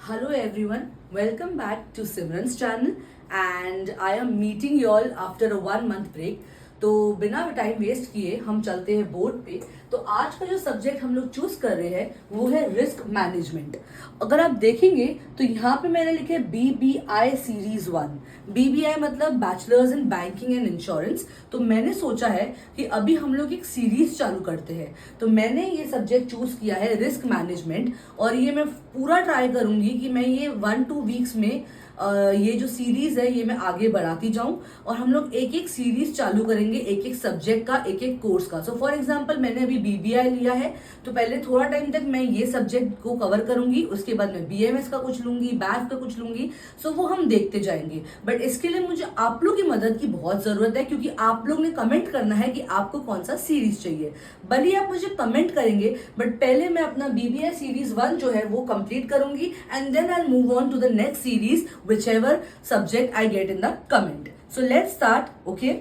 Hello everyone, welcome back to Simran's channel and I am meeting you all after a 1 month break. तो बिना time waste किए हम चलते हैं board पे। तो आज का जो सब्जेक्ट हम लोग चूज कर रहे हैं वो है रिस्क मैनेजमेंट। अगर आप देखेंगे तो यहाँ पे मैंने लिखे BBI सीरीज 1। BBI मतलब bachelors in banking and insurance. तो मैंने सोचा है कि अभी हम लोग एक सीरीज चालू करते हैं, तो मैंने ये सब्जेक्ट चूज किया है रिस्क मैनेजमेंट। और ये मैं पूरा ट्राई करूंगी कि मैं ये 1-2 वीक्स में ये जो सीरीज है ये मैं आगे बढ़ाती जाऊं और हम लोग एक एक सीरीज चालू करेंगे, एक एक सब्जेक्ट का, एक एक कोर्स का। सो फॉर एग्जांपल मैंने अभी BBI लिया है, तो पहले थोड़ा टाइम तक मैं ये सब्जेक्ट को कवर करूंगी, उसके बाद मैं BMS का कुछ लूंगी, BAF का कुछ लूंगी। सो वो हम देखते जाएंगे। बट इसके लिए मुझे आप लोग की मदद की बहुत जरूरत है, क्योंकि आप लोग ने कमेंट करना है कि आपको कौन सा सीरीज चाहिए। भले आप मुझे कमेंट करेंगे, बट पहले मैं अपना BBI सीरीज 1 जो है वो कंप्लीट करूंगी and then I move on to the next series whichever subject I get in the comment. So let's start. Okay,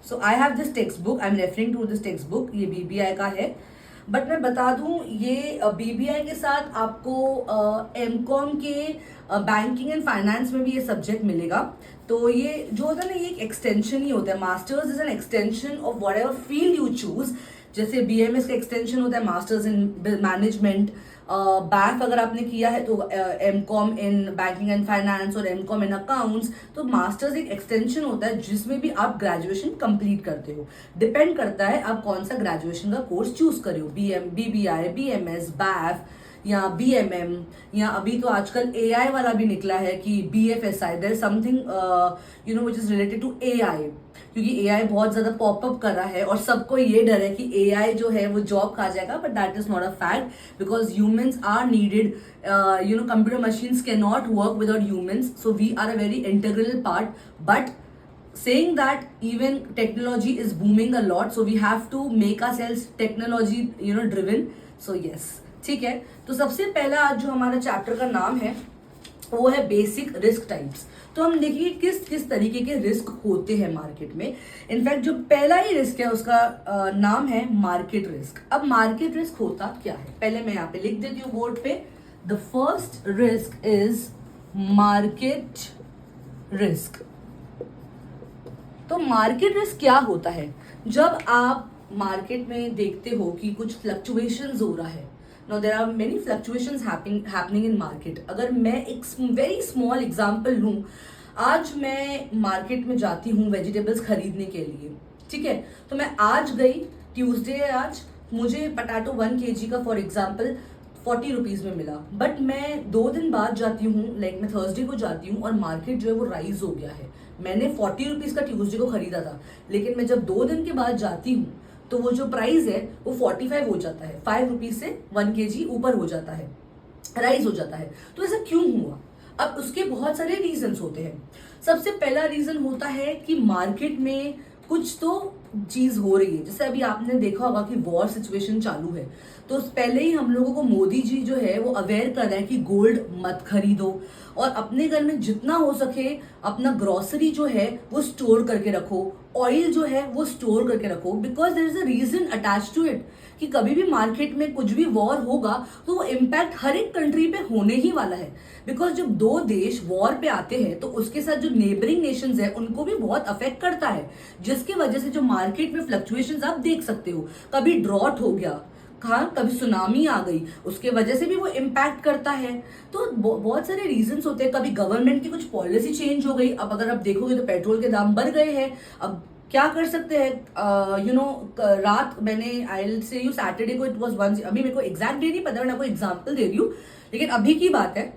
so I have this textbook, I'm referring to this textbook, ये BBI का है। But मैं बता दूं ये BBI के साथ आपको MCOM के बैंकिंग एंड फाइनेंस में भी ये सब्जेक्ट मिलेगा। तो ये जो होता है ना, ये एक एक्सटेंशन ही होता है। Masters is an extension of what ever field you choose. जैसे BMS का एक्सटेंशन होता है मास्टर्स इन मैनेजमेंट। BAF अगर आपने किया है तो MCOM in banking and finance और MCOM इन अकाउंट्स। तो मास्टर्स एक एक्सटेंशन होता है जिसमें भी आप ग्रेजुएशन कंप्लीट करते हो। डिपेंड करता है आप कौन सा ग्रेजुएशन का कोर्स चूज करे हो, BBI, BMS, BAF या BMM, या अभी तो आजकल AI वाला भी निकला है कि BFSI, there is something which is related to AI, क्योंकि AI बहुत ज्यादा पॉपअप कर रहा है और सबको ये डर है कि AI जो है वो जॉब खा जाएगा। But that is not a fact, because humans are needed. Computer machines can not work without humans, so we are a very integral part. But saying that even technology is booming a lot, so we have to make ourselves technology driven. So yes, ठीक है। तो सबसे पहला आज जो हमारा chapter का नाम है वो है बेसिक रिस्क टाइप्स। तो हम देखिए किस किस तरीके के रिस्क होते हैं मार्केट में। इनफैक्ट जो पहला ही रिस्क है उसका नाम है मार्केट रिस्क। अब मार्केट रिस्क होता क्या है, पहले मैं यहाँ पे लिख देती हूँ बोर्ड पे। The first risk is market risk. तो मार्केट रिस्क क्या होता है? जब आप मार्केट में देखते हो कि कुछ फ्लक्चुएशंस हो रहा है। Now there are many fluctuations happening in market. अगर मैं एक वेरी स्मॉल एग्जाम्पल लूँ, आज मैं मार्केट में जाती हूँ वेजिटेबल्स खरीदने के लिए, ठीक है। तो मैं आज गई, ट्यूसडे है आज, मुझे पटाटो 1 kg का फॉर एग्जाम्पल 40 रुपीज में मिला। बट मैं 2 दिन बाद जाती हूँ, लाइक मैं थर्सडे को जाती हूँ और मार्केट जो है वो राइज हो गया है। मैंने 40 रुपीज का ट्यूसडे को खरीदा था, लेकिन मैं जब 2 दिन के बाद जाती हूँ तो वो जो प्राइस है वो 45 हो जाता है। 5 रुपीज से 1 kg ऊपर हो जाता है, राइज हो जाता है। तो ऐसा क्यों हुआ? अब उसके बहुत सारे रीजंस होते हैं। सबसे पहला रीजन होता है कि मार्केट में कुछ तो चीज हो रही है। जैसे अभी आपने देखा होगा कि वॉर सिचुएशन चालू है, तो पहले ही हम लोगों को मोदी जी जो है वो अवेयर कर रहे हैं कि गोल्ड मत खरीदो और अपने घर में जितना हो सके अपना ग्रोसरी जो है वो स्टोर करके रखो, ऑयल जो है वो स्टोर करके रखो, because there is a reason attach to it कि कभी भी मार्केट में कुछ भी वॉर होगा तो वो इम्पैक्ट हर एक कंट्री पे होने ही वाला है। बिकॉज जब 2 देश वॉर पे आते हैं तो उसके साथ जो नेबरिंग नेशंस है उनको भी बहुत अफेक्ट करता है, जिसकी वजह से जो मार्केट में फ्लक्चुएशंस आप देख सकते हो। कभी ड्रॉट हो गया, कभी सुनामी आ गई, उसके वजह से भी वो इम्पैक्ट करता है। तो बहुत सारे रीजंस होते हैं। कभी गवर्नमेंट की कुछ पॉलिसी चेंज हो गई। अब अगर आप देखोगे तो पेट्रोल के दाम बढ़ गए हैं। अब क्या कर सकते हैं? रात मैंने आई से यू सैटरडे को इट वाज 1, अभी मेरे को एग्जैक्ट डे नहीं पता, मैं आपको एग्जाम्पल दे रही हूँ, लेकिन अभी की बात है,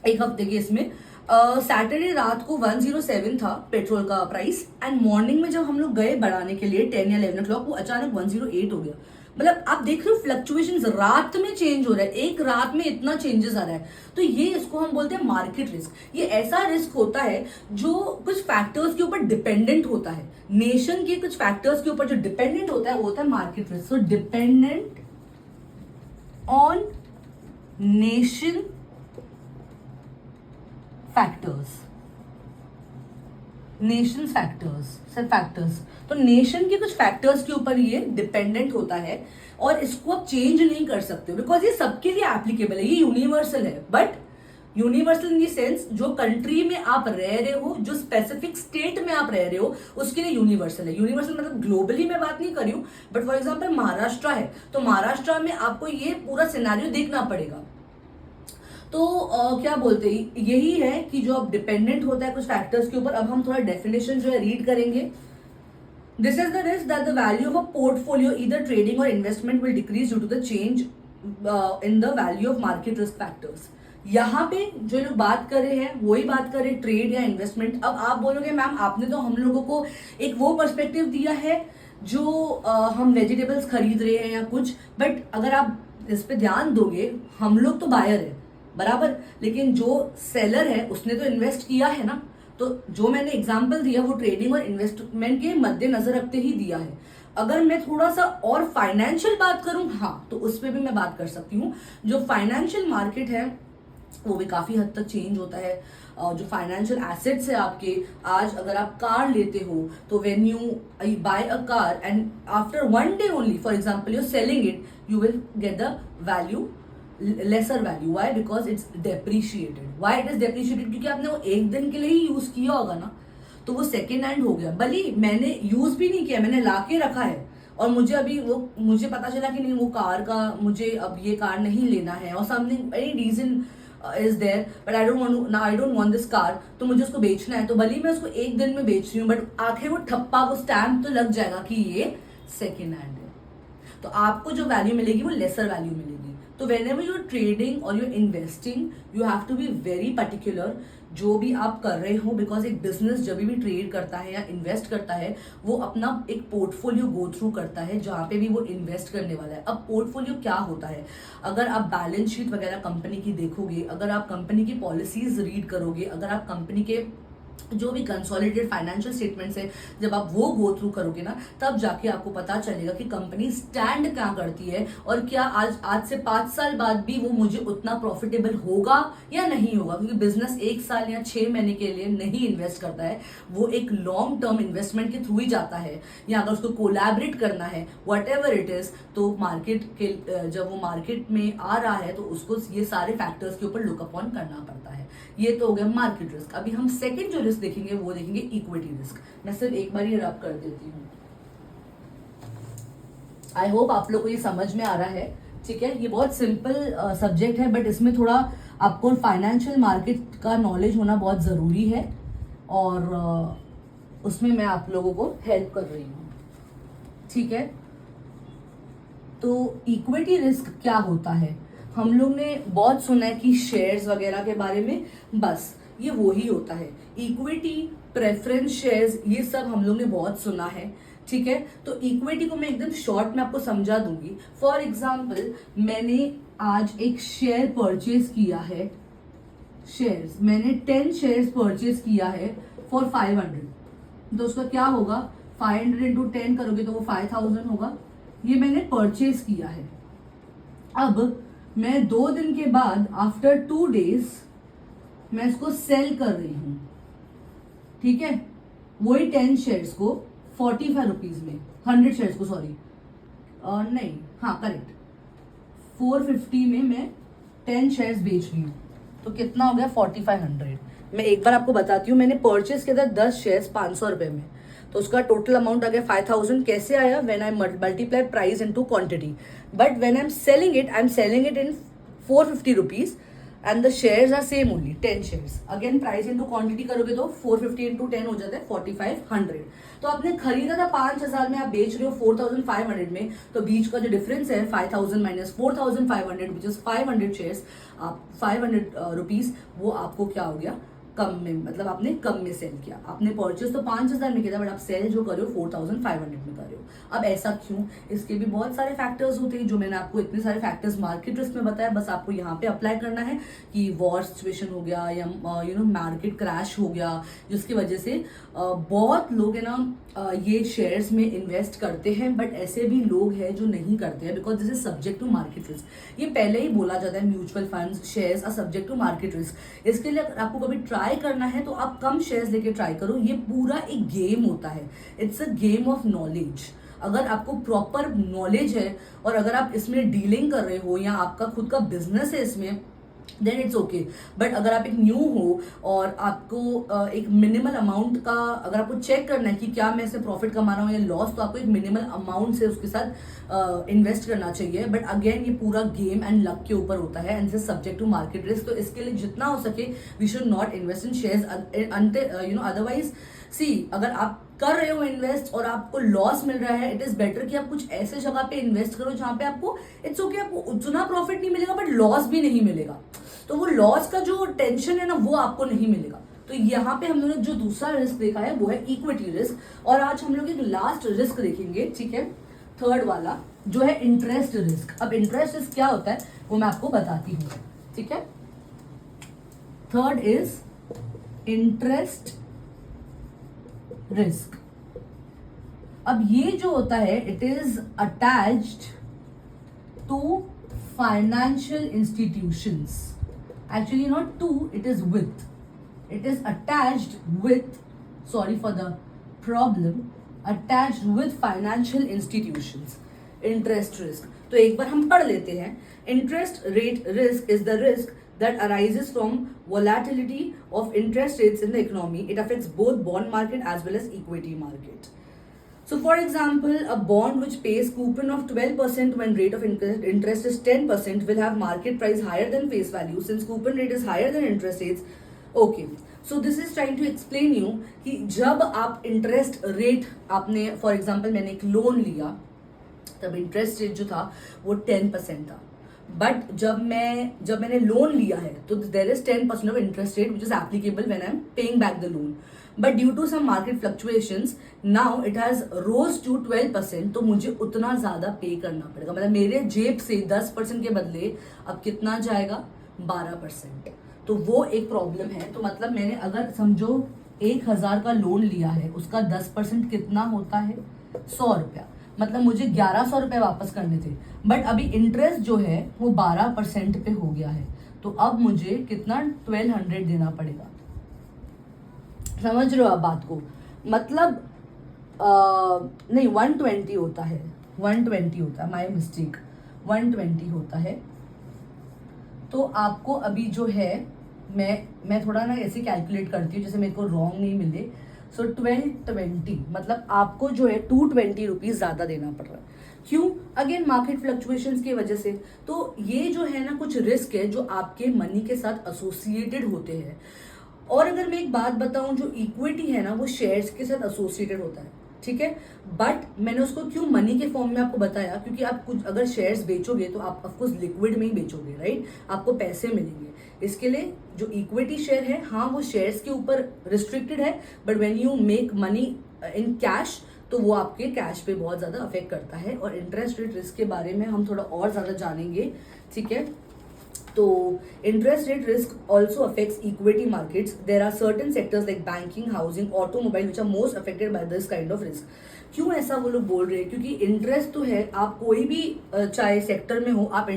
एक हफ्ते की इसमें। सैटरडे रात को 107 था पेट्रोल का प्राइस, एंड मॉर्निंग में जब हम लोग गए बढ़ाने के लिए 10 या 11 o'clock, वो अचानक 108 हो गया। मतलब आप देख रहे हो फ्लक्चुएशंस रात में चेंज हो रहा है, एक रात में इतना चेंजेस आ रहा है। तो ये इसको हम बोलते हैं मार्केट रिस्क। ये ऐसा रिस्क होता है जो कुछ फैक्टर्स के ऊपर डिपेंडेंट होता है। नेशन के कुछ फैक्टर्स के ऊपर जो डिपेंडेंट होता है वो होता है market risk. So dependent on nation factors, nation factors. तो नेशन के कुछ फैक्टर्स के ऊपर ये डिपेंडेंट होता है और इसको आप चेंज नहीं कर सकते, बिकॉज ये सबके लिए एप्लीकेबल है, ये यूनिवर्सल है। But universal in the sense जो कंट्री में आप रह रहे हो, जो स्पेसिफिक स्टेट में आप रह रहे हो, उसके लिए यूनिवर्सल है। यूनिवर्सल मतलब ग्लोबली मैं बात नहीं कर रही हूँ, बट फॉर एग्जाम्पल महाराष्ट्र है तो महाराष्ट्र में आपको ये पूरा सिनेरियो देखना पड़ेगा। तो क्या बोलते हैं, यही है कि जो अब डिपेंडेंट होता है कुछ फैक्टर्स के ऊपर। अब हम थोड़ा डेफिनेशन जो है रीड करेंगे। This is the risk that the value of a portfolio either trading or investment will decrease due to the change in the value of market risk factors. यहाँ पे जो लोग बात कर रहे हैं वही बात कर रहे हैं ट्रेड या इन्वेस्टमेंट। अब आप बोलोगे मैम आपने तो हम लोगों को एक वो पर्सपेक्टिव दिया है जो हम वेजिटेबल्स खरीद रहे हैं या कुछ, बट अगर आप इस पे ध्यान दोगे हम लोग तो बायर है बराबर, लेकिन जो सेलर है उसने तो इन्वेस्ट किया है ना। तो जो मैंने एग्जांपल दिया वो ट्रेडिंग और इन्वेस्टमेंट के मद्देनजर रखते ही दिया है। अगर मैं थोड़ा सा और फाइनेंशियल बात करूं हाँ तो उस पर भी मैं बात कर सकती हूँ। जो फाइनेंशियल मार्केट है वो भी काफी हद तक चेंज होता है। जो फाइनेंशियल एसेट्स है आपके, आज अगर आप कार लेते हो तो when you buy a car and after one day only for example you selling it, you will get the value lesser value. Why? Because it's depreciated. Why it is depreciated? क्योंकि आपने वो एक दिन के लिए ही यूज किया होगा ना, तो वो सेकेंड हैंड हो गया। भले मैंने यूज भी नहीं किया, मैंने लाके रखा है और मुझे अभी वो मुझे पता चला कि नहीं वो कार का मुझे अब ये कार नहीं लेना है और something any reason is there, but I don't want this car, तो मुझे उसको बेचना है। तो भले मैं उसको एक दिन में बेच रही हूँ बट आखिर वो ठप्पा वो स्टैम्प तो लग जाएगा कि ये सेकेंड हैंड है, तो आपको जो वैल्यू मिलेगी वो लेसर वैल्यू मिलेगी। तो whenever you're trading or you're investing, you have to be very particular जो भी आप कर रहे हो, बिकॉज एक बिजनेस जब भी ट्रेड करता है या इन्वेस्ट करता है वो अपना एक पोर्टफोलियो गो थ्रू करता है जहाँ पे भी वो इन्वेस्ट करने वाला है। अब पोर्टफोलियो क्या होता है, अगर आप बैलेंस शीट वगैरह कंपनी की देखोगे, अगर आप कंपनी की पॉलिसीज रीड करोगे, अगर आप कंपनी के जो भी कंसोलिडेटेड फाइनेंशियल स्टेटमेंट्स है जब आप वो गो थ्रू करोगे ना, तब जाके आपको पता चलेगा कि कंपनी स्टैंड क्या करती है और क्या आज से 5 साल बाद भी वो मुझे उतना प्रॉफिटेबल होगा या नहीं होगा। क्योंकि बिजनेस 1 साल या 6 महीने के लिए नहीं इन्वेस्ट करता है, वो एक लॉन्ग टर्म इन्वेस्टमेंट के थ्रू ही जाता है। या अगर उसको कोलैबोरेट करना है वट एवर इट इज, तो मार्केट के जब वो मार्केट में आ रहा है तो उसको ये सारे फैक्टर्स के ऊपर लुक अपॉन करना पड़ता है। ये तो हो गया मार्केट रिस्क। अभी हम सेकंड जो रिस्क देखेंगे वो देखेंगे इक्विटी रिस्क। मैं सिर्फ एक बार ये रब कर देती हूँ। आई होप आप लोग को ये समझ में आ रहा है। ठीक है, ये बहुत सिंपल सब्जेक्ट है बट इसमें थोड़ा आपको फाइनेंशियल मार्केट का नॉलेज होना बहुत ज़रूरी है और उसमें मैं आप लोगों को हेल्प कर रही हूँ। ठीक है, तो इक्विटी रिस्क क्या होता है? हम लोग ने बहुत सुना है कि शेयर्स वगैरह के बारे में, बस ये वो ही होता है। इक्विटी, प्रेफरेंस शेयर्स, ये सब हम लोग ने बहुत सुना है। ठीक है, तो इक्विटी को मैं एकदम शॉर्ट में आपको समझा दूंगी। फॉर एग्जाम्पल मैंने आज एक शेयर परचेज किया है, शेयर्स मैंने 10 शेयर्स परचेज किया है फॉर 500, तो उसका क्या होगा 500 इंटू 10 करोगे तो वो 5000 होगा। ये मैंने परचेज किया है। अब मैं 2 दिन के बाद आफ्टर 2 डेज मैं इसको सेल कर रही हूं। ठीक है, वही 10 शेयर्स को 45 रुपीज में, 100 शेयर्स को सॉरी नहीं हाँ करेक्ट 450 में मैं 10 शेयर्स बेच रही हूँ। तो कितना हो गया 4500। मैं एक बार आपको बताती हूँ, मैंने परचेज किया था 10 शेयर्स 500 रुपए में, तो उसका टोटल अमाउंट आ गया 5000। कैसे आया? When I multiply price into quantity, but when I am selling it in 450 rupees and the shares are same only 10 shares. Again price into quantity करोगे तो 450 इंटू 10 हो जाता है 4500। तो आपने खरीदा था 5000 में, आप बेच रहे हो 4500 में, तो बीच का जो डिफरेंस है 5000 माइनस 4500 विच इज 500 शेयर्स, आप 500 रुपीज वो आपको क्या हो गया कम में, मतलब आपने कम में सेल किया। आपने परचेज तो 5000 में किया था बट आप सेल जो कर रहे हो 4500 में कर रहे हो। अब ऐसा क्यों? इसके भी बहुत सारे फैक्टर्स होते हैं जो मैंने आपको इतने सारे फैक्टर्स मार्केट रिस्क में बताया, बस आपको यहाँ पे अप्लाई करना है कि वॉर सिचुएशन हो गया या मार्केट क्रैश हो गया जिसकी वजह से बहुत लोग है ना ये शेयर्स में इन्वेस्ट करते हैं, बट ऐसे भी लोग हैं जो नहीं करते हैं because this is subject to market risk. ये पहले ही बोला जाता है mutual funds shares are subject to market risk. इसके लिए अगर आपको कभी ट्राई करना है तो आप कम शेयर्स लेके ट्राई करो। ये पूरा एक गेम होता है, it's a game of knowledge. अगर आपको प्रॉपर नॉलेज है और अगर आप इसमें डीलिंग कर रहे हो या आपका खुद का बिजनेस है इसमें, देन इट्स ओके। बट अगर आप एक न्यू हो और आपको एक मिनिमल अमाउंट का, अगर आपको चेक करना है कि क्या मैं इससे प्रॉफिट कमा रहा हूँ या लॉस, तो आपको एक मिनिमल अमाउंट से उसके साथ इन्वेस्ट करना चाहिए। बट अगेन ये पूरा गेम एंड लक के ऊपर होता है and this is subject to market risk. तो इसके लिए जितना हो सके we should not invest in shares otherwise see, अगर आप कर रहे हो इन्वेस्ट और आपको लॉस मिल रहा है, इट इज बेटर कि आप कुछ ऐसे जगह पे इन्वेस्ट करो जहां पे आपको इट्स ओके आपको उतना प्रॉफिट नहीं मिलेगा बट लॉस भी नहीं मिलेगा। तो वो लॉस का जो टेंशन है ना वो आपको नहीं मिलेगा। तो यहाँ पे हम लोगों ने जो दूसरा रिस्क देखा है वो है इक्विटी रिस्क। और आज हम लोग एक लास्ट रिस्क देखेंगे, ठीक है, थर्ड वाला जो है इंटरेस्ट रिस्क। अब इंटरेस्ट रिस्क क्या होता है वो मैं आपको बताती हूँ, ठीक है। Third is interest risk. अब ये जो होता है it is attached to financial institutions, actually not to, it is with, it is attached with, sorry for the problem, attached with financial institutions. Interest risk, तो एक बार हम पढ़ लेते हैं। Interest rate risk is the risk that arises from volatility of interest rates in the economy. It affects both bond market as well as equity market. So for example, a bond which pays coupon of 12% when rate of interest is 10% will have market price higher than face value since coupon rate is higher than interest rates. Okay, so this is trying to explain you कि जब आप interest rate आपने for example मैंने एक loan लिया तब interest rate जो था वो 10% था। बट जब मैंने लोन लिया है तो there is 10% of interest rate which is applicable when I am paying back the loan. But due to some market fluctuations now it has rose to 12%, तो मुझे उतना ज्यादा पे करना पड़ेगा। मतलब मेरे जेब से 10% के बदले अब कितना जाएगा, 12%। तो वो एक प्रॉब्लम है। तो मतलब मैंने अगर समझो 1000 का लोन लिया है, उसका 10% कितना होता है, 100 रुपया। मतलब मुझे 1100 रुपये वापस करने थे, बट अभी इंटरेस्ट जो है वो 12% पे हो गया है। तो अब मुझे कितना 1200 देना पड़ेगा। समझ रहे हो आप बात को? मतलब नहीं 120 होता है, 120 होता है, माय मिस्टेक, 120 होता है। तो आपको अभी जो है मैं थोड़ा ना ऐसे कैलकुलेट करती हूँ जैसे मेरे को रॉन्ग नहीं मिले। सो 1220 मतलब आपको जो है 220 रुपीज ज्यादा देना पड़ रहा है। क्यों? अगेन मार्केट फ्लक्चुएशंस की वजह से। तो ये जो है ना कुछ रिस्क है जो आपके मनी के साथ एसोसिएटेड होते हैं। और अगर मैं एक बात बताऊं, जो इक्विटी है ना वो शेयर्स के साथ एसोसिएटेड होता है, ठीक है। बट मैंने उसको क्यों मनी के फॉर्म में आपको बताया, क्योंकि आप कुछ अगर शेयर्स बेचोगे तो आप ऑफकोर्स लिक्विड में ही बेचोगे, राइट, आपको पैसे मिलेंगे। इसके लिए जो इक्विटी शेयर है, हाँ वो शेयर्स के ऊपर रिस्ट्रिक्टेड है, but when you make money in cash तो वो आपके कैश पे बहुत ज्यादा अफेक्ट करता है। और इंटरेस्ट रेट रिस्क के बारे में हम थोड़ा और ज्यादा जानेंगे, ठीक है। तो interest rate risk also affects equity markets. There are certain sectors like banking, housing, automobile which are most affected by this kind of risk. क्यों ऐसा वो लोग बोल रहे हैं? क्योंकि इंटरेस्ट तो है, आप कोई भी चाहे सेक्टर में हो, आप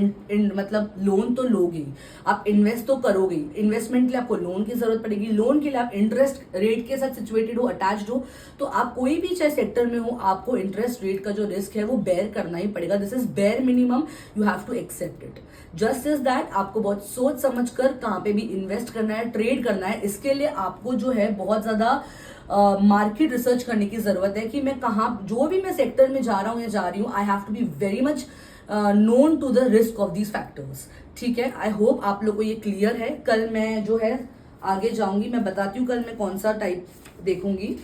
मतलब लोन तो लोगे ही, आप इन्वेस्ट तो करोगे। इन्वेस्टमेंट के लिए आपको लोन की जरूरत पड़ेगी, लोन के लिए आप इंटरेस्ट रेट के साथ सिचुएटेड हो, अटैच्ड हो। तो आप कोई भी चाहे सेक्टर में हो, आपको इंटरेस्ट रेट का जो रिस्क है वो बेयर करना ही पड़ेगा। This is bare minimum, you have to accept it. Just is that आपको बहुत सोच समझ कर कहाँ पे भी इन्वेस्ट करना है, ट्रेड करना है। इसके लिए आपको जो है बहुत ज्यादा मार्केट रिसर्च करने की जरूरत है कि मैं कहाँ, जो भी मैं सेक्टर में जा रहा हूँ या जा रही हूँ, I have to be very much known to the risk of these factors, ठीक है। आई होप आप लोग को ये क्लियर है। कल मैं जो है आगे जाऊंगी, मैं बताती हूँ कल मैं कौन सा टाइप देखूंगी।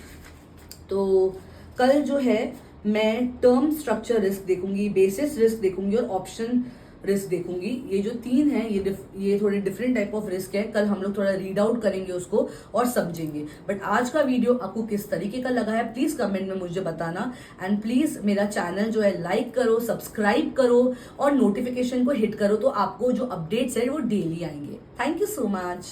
तो कल जो है मैं टर्म स्ट्रक्चर रिस्क देखूंगी, बेसिस रिस्क देखूंगी और ऑप्शन रिस्क देखूंगी। ये जो तीन है ये थोड़े डिफरेंट टाइप ऑफ रिस्क है। कल हम लोग थोड़ा रीड आउट करेंगे उसको और समझेंगे। बट आज का वीडियो आपको किस तरीके का लगा है प्लीज कमेंट में मुझे बताना। एंड प्लीज मेरा चैनल जो है लाइक करो, सब्सक्राइब करो और नोटिफिकेशन को हिट करो, तो आपको जो अपडेट्स है वो डेली आएंगे। Thank you so much.